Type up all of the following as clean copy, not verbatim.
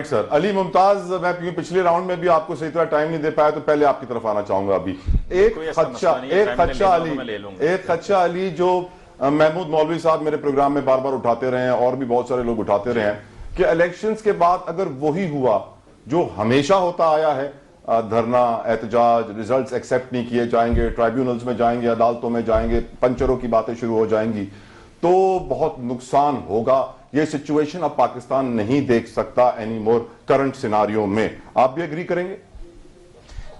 Sir Ali Mumtaz, मैं पिछले round में भी आपको सही तरह टाइम नहीं दे पाया, तो पहले आपकी तरफ आना चाहूंगा। अभी एक खदशा अली जो महमूद मौलवी साहब मेरे प्रोग्राम में बार बार उठाते रहे हैं और भी बहुत सारे लोग उठाते रहे हैं कि इलेक्शंस के बाद अगर वही हुआ जो हमेशा होता आया है, धरना, एहतजाज, रिजल्ट्स एक्सेप्ट नहीं किए जाएंगे, ट्राइब्यूनल्स में जाएंगे, अदालतों में जाएंगे, पंचरों की बातें शुरू हो जाएंगी, तो बहुत नुकसान होगा। ये सिचुएशन अब पाकिस्तान नहीं देख सकता एनी मोर करंट सिनारियो में। आप भी एग्री करेंगे?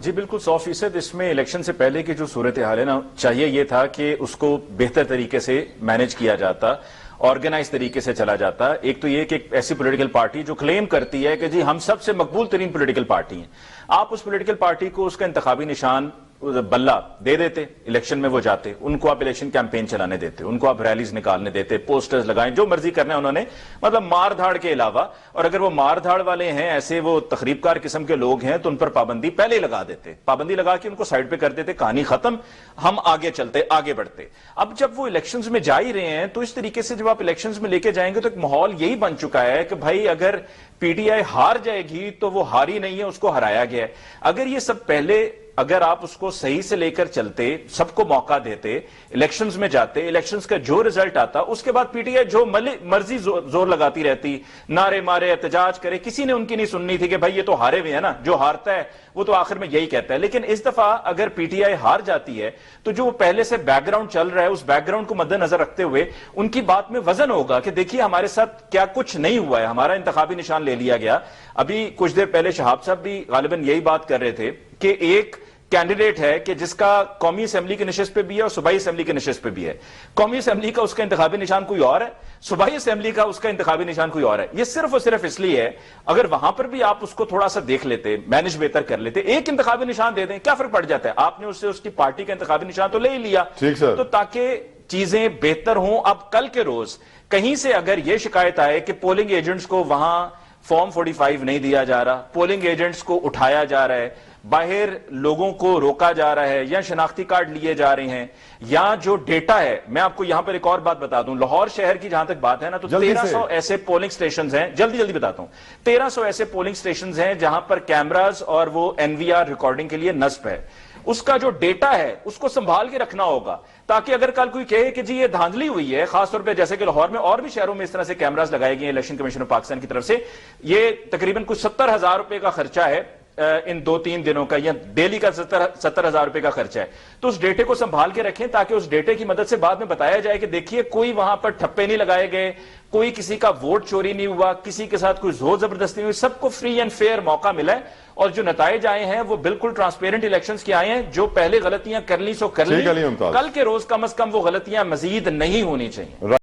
जी बिल्कुल 100%। इसमें इलेक्शन से पहले की जो सूरत हाल है ना, चाहिए ये था कि उसको बेहतर तरीके से मैनेज किया जाता, ऑर्गेनाइज तरीके से चला जाता। एक तो ये कि एक ऐसी पॉलिटिकल पार्टी जो क्लेम करती है कि जी हम सबसे मकबूल तरीन पॉलिटिकल पार्टी हैं, आप उस पॉलिटिकल पार्टी को उसका इंतखाबी निशान बल्ला दे देते, इलेक्शन में वो जाते, उनको आप इलेक्शन कैंपेन चलाने देते, उनको आप रैलीज निकालने देते, पोस्टर्स लगाएं, जो मर्जी करना है उन्होंने, मतलब मार धाड़ के अलावा। और अगर वो मार धाड़ वाले हैं, ऐसे वो तकरीबकार किस्म के लोग हैं, तो उन पर पाबंदी पहले ही लगा देते, पाबंदी लगा के उनको साइड पे कर देते, कहानी खत्म, हम आगे चलते, आगे बढ़ते। अब जब वो इलेक्शंस में जा ही रहे हैं, तो इस तरीके से जब आप इलेक्शंस में लेके जाएंगे तो एक माहौल यही बन चुका है कि भाई अगर पीटीआई हार जाएगी तो वो हारी नहीं है, उसको हराया गया है। अगर ये सब पहले अगर आप उसको सही से लेकर चलते, सबको मौका देते, इलेक्शंस में जाते, इलेक्शंस का जो रिजल्ट आता, उसके बाद पीटीआई जो मर्जी जोर लगाती रहती, नारे मारे, एहतजाज करे, किसी ने उनकी नहीं सुननी थी कि भाई ये तो हारे हुए हैं ना, जो हारता है वो तो आखिर में यही कहता है। लेकिन इस दफा अगर पीटीआई हार जाती है तो जो पहले से बैकग्राउंड चल रहा है, उस बैकग्राउंड को मद्देनजर रखते हुए उनकी बात में वजन होगा कि देखिए हमारे साथ क्या कुछ नहीं हुआ है, हमारा इंतखाबी निशान ले लिया गया। अभी कुछ देर पहले शहाब साहब भी गालिबन यही बात कर रहे थे कि एक कैंडिडेट है कि जिसका कौमी असेंबली की नशिस्त पे भी है और सूबाई असेंबली की नशिस्त पे भी है। कौमी असेंबली का उसका इंतखाबी निशान कोई और है, सूबाई असेंबली का उसका इंतखाबी निशान कोई और है। ये सिर्फ और सिर्फ इसलिए है, अगर वहां पर भी आप उसको थोड़ा सा देख लेते, मैनेज बेहतर कर लेते, एक इंतखाबी निशान दे दें, क्या फर्क पड़ जाता है? आपने उससे उसकी पार्टी का इंतखाबी निशान तो ले ही लिया, तो ताकि चीजें बेहतर हों। अब कल के रोज कहीं से अगर यह शिकायत आए कि पोलिंग एजेंट्स को वहां फॉर्म 45 नहीं दिया जा रहा, पोलिंग एजेंट्स को उठाया जा रहा है, बाहर लोगों को रोका जा रहा है, या शनाख्ती कार्ड लिए जा रहे हैं, या जो डेटा है, मैं आपको यहां पर एक और बात बता दूं, लाहौर शहर की जहां तक बात है ना, तो 1300 ऐसे पोलिंग स्टेशंस हैं, जल्दी बताता हूं, 1300 ऐसे पोलिंग स्टेशंस हैं जहां पर कैमरास और वो एनवीआर रिकॉर्डिंग के लिए नस्ब है। उसका जो डेटा है उसको संभाल के रखना होगा, ताकि अगर कल कोई कहे कि जी ये धांधली हुई है, खासतौर पे जैसे कि लाहौर में और भी शहरों में इस तरह से कैमरास लगाए गए इलेक्शन कमीशन ऑफ पाकिस्तान की तरफ से, ये तकरीबन कुछ 70,000 रुपए का खर्चा है इन 2-3 दिनों का, या डेली का 70,000 रुपए का खर्चा है। तो उस डेटे को संभाल के रखें, ताकि उस डेटे की मदद से बाद में बताया जाए कि देखिए कोई वहां पर ठप्पे नहीं लगाए गए, कोई किसी का वोट चोरी नहीं हुआ, किसी के साथ कोई जोर जबरदस्ती नहीं हुई, सबको फ्री एंड फेयर मौका मिला है। और जो नताइज आए हैं वो बिल्कुल ट्रांसपेरेंट इलेक्शंस के आए हैं। जो पहले गलतियां कर ली सो कर ली, कल के रोज कम से कम वो गलतियां मजीद नहीं होनी चाहिए।